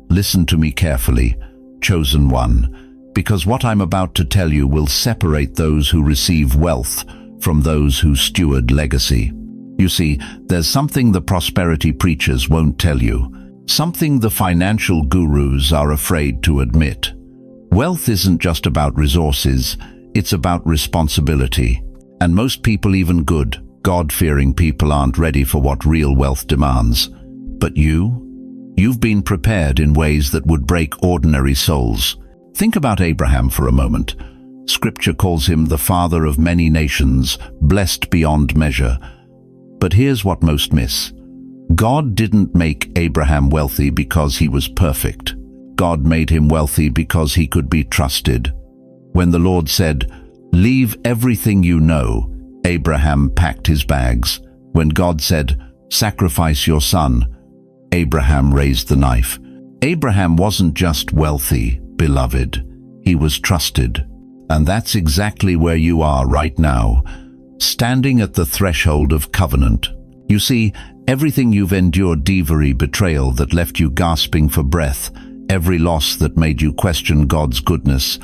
Listen to me carefully, chosen one, because what I'm about to tell you will separate those who receive wealth from those who steward legacy. You see, there's something the prosperity preachers won't tell you, something the financial gurus are afraid to admit. Wealth isn't just about resources, it's about responsibility. And most people, even good, God-fearing people, aren't ready for what real wealth demands. But you've been prepared in ways that would break ordinary souls. Think about Abraham for a moment. Scripture calls him the father of many nations, blessed beyond measure. But here's what most miss. God didn't make Abraham wealthy because he was perfect. God made him wealthy because he could be trusted. When the Lord said, "Leave everything you know," Abraham packed his bags. When God said, "Sacrifice your son," Abraham raised the knife. Abraham wasn't just wealthy, beloved. He was trusted. And that's exactly where you are right now, standing at the threshold of covenant. You see, everything you've endured, thievery, betrayal that left you gasping for breath, every loss that made you question God's goodness,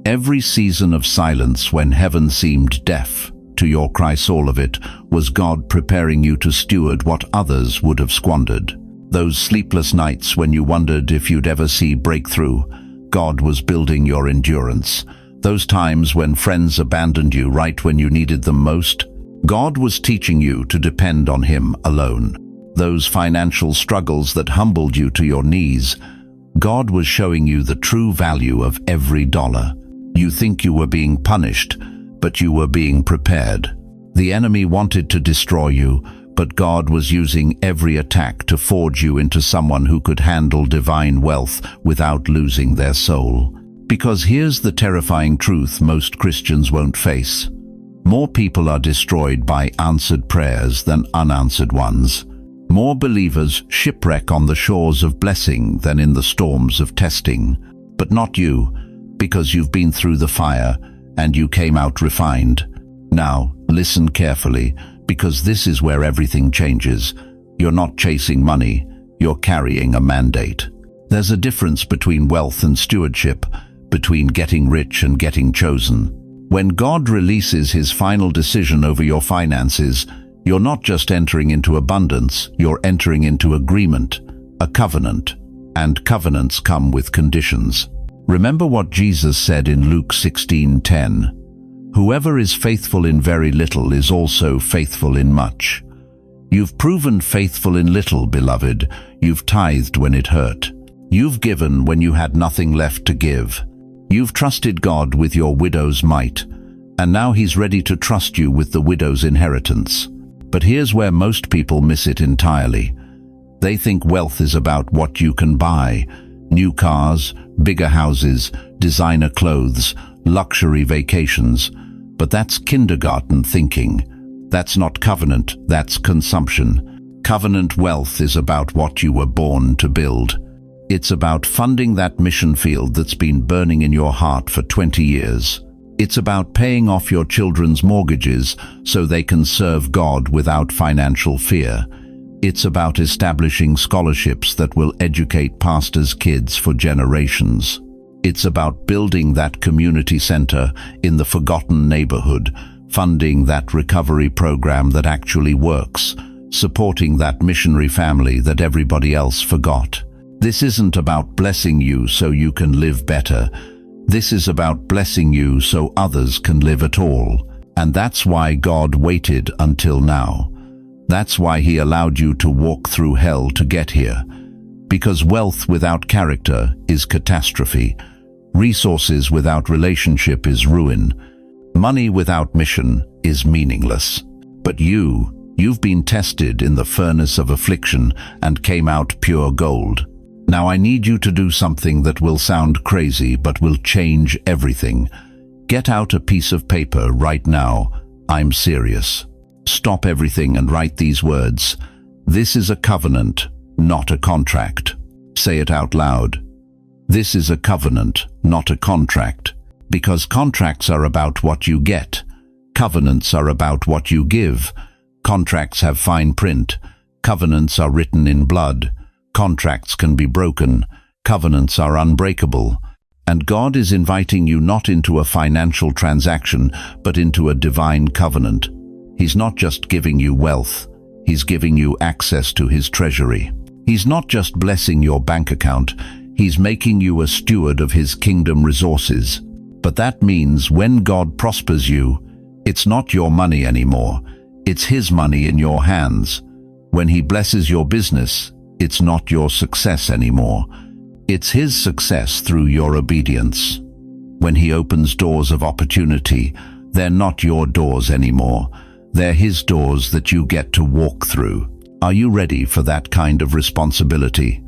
every season of silence when heaven seemed deaf to your cries, all of it was God preparing you to steward what others would have squandered. Those sleepless nights when you wondered if you'd ever see breakthrough, God was building your endurance. Those times when friends abandoned you right when you needed them most, God was teaching you to depend on Him alone. those financial struggles that humbled you to your knees, God was showing you the true value of every dollar. You think you were being punished, but you were being prepared. The enemy wanted to destroy you, but God was using every attack to forge you into someone who could handle divine wealth without losing their soul. Because here's the terrifying truth most Christians won't face. More people are destroyed by answered prayers than unanswered ones. More believers shipwreck on the shores of blessing than in the storms of testing. But not you, because you've been through the fire and you came out refined. Now, listen carefully, because this is where everything changes. You're not chasing money, you're carrying a mandate. There's a difference between wealth and stewardship, between getting rich and getting chosen. When God releases his final decision over your finances, you're not just entering into abundance, you're entering into agreement, a covenant. And covenants come with conditions. Remember what Jesus said in Luke 16:10. Whoever is faithful in very little is also faithful in much. You've proven faithful in little, beloved. You've tithed when it hurt. You've given when you had nothing left to give. You've trusted God with your widow's mite, and now he's ready to trust you with the widow's inheritance. But here's where most people miss it entirely. They think wealth is about what you can buy: new cars, bigger houses, designer clothes, luxury vacations. But that's kindergarten thinking. That's not covenant, that's consumption. Covenant wealth is about what you were born to build. It's about funding that mission field that's been burning in your heart for 20 years. It's about paying off your children's mortgages so they can serve God without financial fear. It's about establishing scholarships that will educate pastors' kids for generations. It's about building that community center in the forgotten neighborhood, funding that recovery program that actually works, supporting that missionary family that everybody else forgot. This isn't about blessing you so you can live better. This is about blessing you so others can live at all. And that's why God waited until now. That's why he allowed you to walk through hell to get here. Because wealth without character is catastrophe. Resources without relationship is ruin. Money without mission is meaningless. But you've been tested in the furnace of affliction and came out pure gold. Now I need you to do something that will sound crazy but will change everything. Get out a piece of paper right now. I'm serious. Stop everything and write these words. This is a covenant, not a contract. Say it out loud. This is a covenant, not a contract. Because contracts are about what you get. Covenants are about what you give. Contracts have fine print. Covenants are written in blood. Contracts can be broken. Covenants are unbreakable. And God is inviting you not into a financial transaction, but into a divine covenant. He's not just giving you wealth. He's giving you access to his treasury. He's not just blessing your bank account. He's making you a steward of his kingdom resources. But that means when God prospers you, it's not your money anymore. It's his money in your hands. When he blesses your business, it's not your success anymore. It's his success through your obedience. When he opens doors of opportunity, they're not your doors anymore. They're his doors that you get to walk through. Are you ready for that kind of responsibility?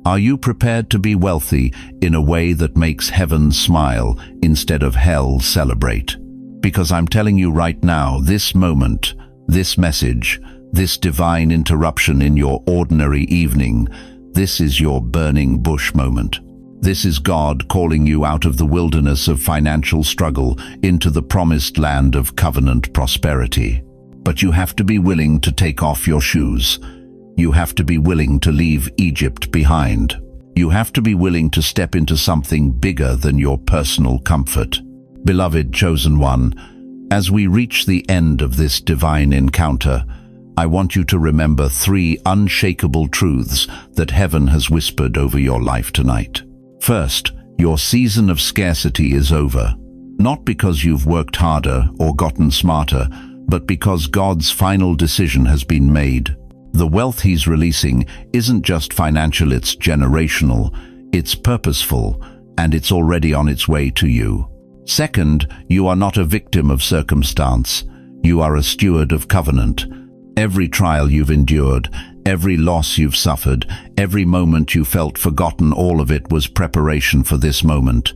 Are you prepared to be wealthy in a way that makes heaven smile instead of hell celebrate? Because I'm telling you right now, this moment, this message, this divine interruption in your ordinary evening, this is your burning bush moment. This is God calling you out of the wilderness of financial struggle into the promised land of covenant prosperity. But you have to be willing to take off your shoes. You have to be willing to leave Egypt behind. You have to be willing to step into something bigger than your personal comfort. Beloved chosen one, as we reach the end of this divine encounter, I want you to remember 3 unshakable truths that heaven has whispered over your life tonight. First, your season of scarcity is over. Not because you've worked harder or gotten smarter, but because God's final decision has been made. The wealth he's releasing isn't just financial, it's generational, it's purposeful, and it's already on its way to you. Second, you are not a victim of circumstance. You are a steward of covenant. Every trial you've endured, every loss you've suffered, every moment you felt forgotten, all of it was preparation for this moment.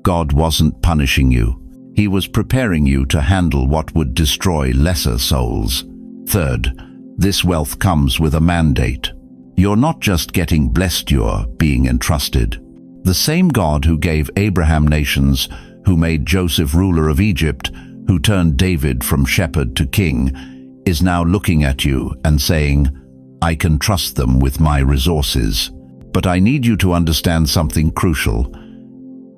God wasn't punishing you. He was preparing you to handle what would destroy lesser souls. Third, this wealth comes with a mandate. You're not just getting blessed, you're being entrusted. The same God who gave Abraham nations, who made Joseph ruler of Egypt, who turned David from shepherd to king, is now looking at you and saying, I can trust them with my resources. But I need you to understand something crucial.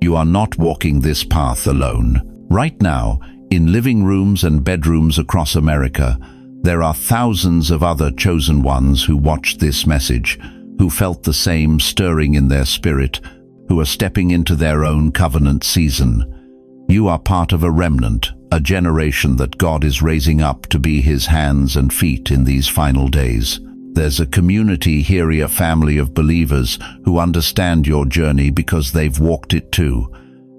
You are not walking this path alone. Right now, in living rooms and bedrooms across America, there are thousands of other chosen ones who watched this message, who felt the same stirring in their spirit, who are stepping into their own covenant season. You are part of a remnant, a generation that God is raising up to be his hands and feet in these final days. There's a community here, a family of believers who understand your journey because they've walked it too.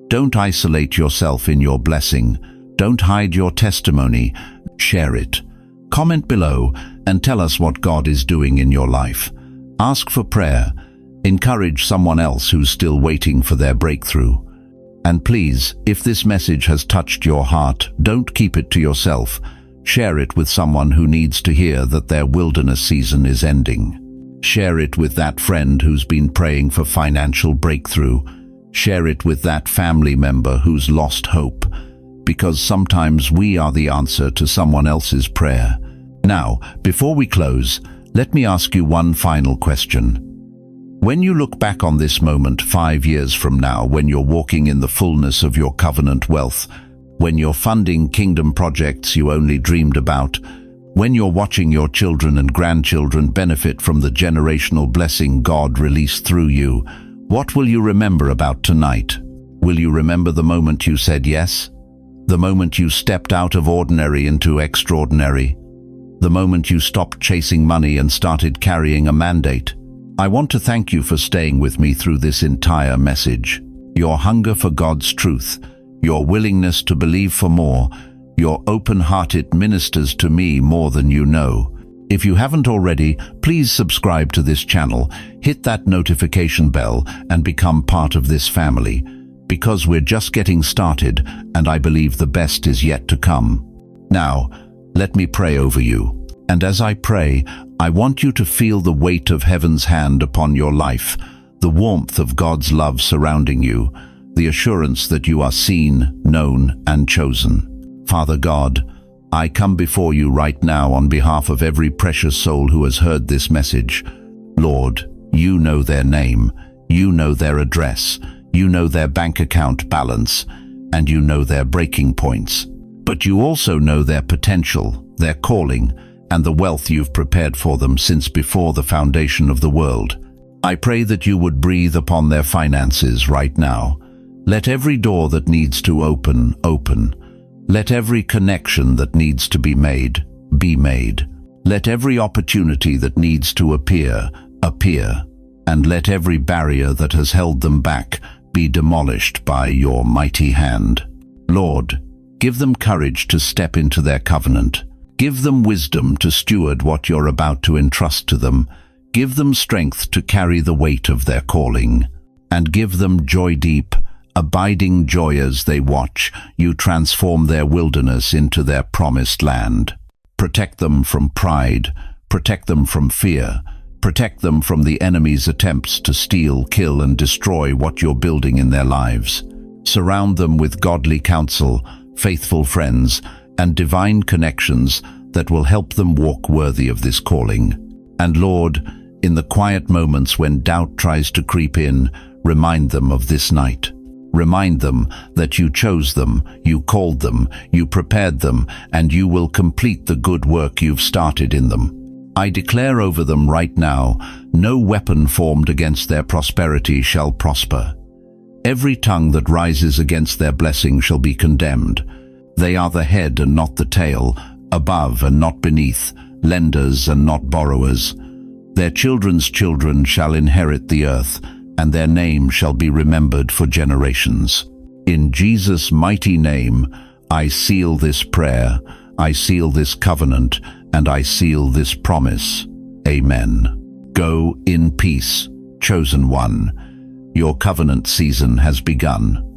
Don't isolate yourself in your blessing. Don't hide your testimony. Share it. Comment below and tell us what God is doing in your life. Ask for prayer. Encourage someone else who's still waiting for their breakthrough. And please, if this message has touched your heart, don't keep it to yourself. Share it with someone who needs to hear that their wilderness season is ending. Share it with that friend who's been praying for financial breakthrough. Share it with that family member who's lost hope, because sometimes we are the answer to someone else's prayer. Now, before we close, let me ask you one final question. When you look back on this moment 5 years from now, when you're walking in the fullness of your covenant wealth, when you're funding kingdom projects you only dreamed about, when you're watching your children and grandchildren benefit from the generational blessing God released through you, what will you remember about tonight? Will you remember the moment you said yes? The moment you stepped out of ordinary into extraordinary? The moment you stopped chasing money and started carrying a mandate? I want to thank you for staying with me through this entire message. Your hunger for God's truth, your willingness to believe for more, your open-hearted ministers to me more than you know. If you haven't already, please subscribe to this channel, hit that notification bell, and become part of this family, because we're just getting started, and I believe the best is yet to come. Now, let me pray over you. And as I pray, I want you to feel the weight of heaven's hand upon your life, the warmth of God's love surrounding you, the assurance that you are seen, known, and chosen. Father God, I come before you right now on behalf of every precious soul who has heard this message. Lord, you know their name, you know their address, you know their bank account balance, and you know their breaking points. But you also know their potential, their calling, and the wealth you've prepared for them since before the foundation of the world. I pray that you would breathe upon their finances right now. Let every door that needs to open, open. Let every connection that needs to be made, be made. Let every opportunity that needs to appear, appear. And let every barrier that has held them back be demolished by your mighty hand. Lord, give them courage to step into their covenant. Give them wisdom to steward what you're about to entrust to them. Give them strength to carry the weight of their calling. And give them joy deep, abiding joy as they watch you transform their wilderness into their promised land. Protect them from pride, protect them from fear, protect them from the enemy's attempts to steal, kill, and destroy what you're building in their lives. Surround them with godly counsel, faithful friends, and divine connections that will help them walk worthy of this calling. And Lord, in the quiet moments when doubt tries to creep in, remind them of this night. Remind them that you chose them, you called them, you prepared them, and you will complete the good work you've started in them. I declare over them right now, no weapon formed against their prosperity shall prosper. Every tongue that rises against their blessing shall be condemned. They are the head and not the tail, above and not beneath, lenders and not borrowers. Their children's children shall inherit the earth, and their name shall be remembered for generations. In Jesus' mighty name, I seal this prayer, I seal this covenant, and I seal this promise. Amen. Go in peace, chosen one. Your covenant season has begun.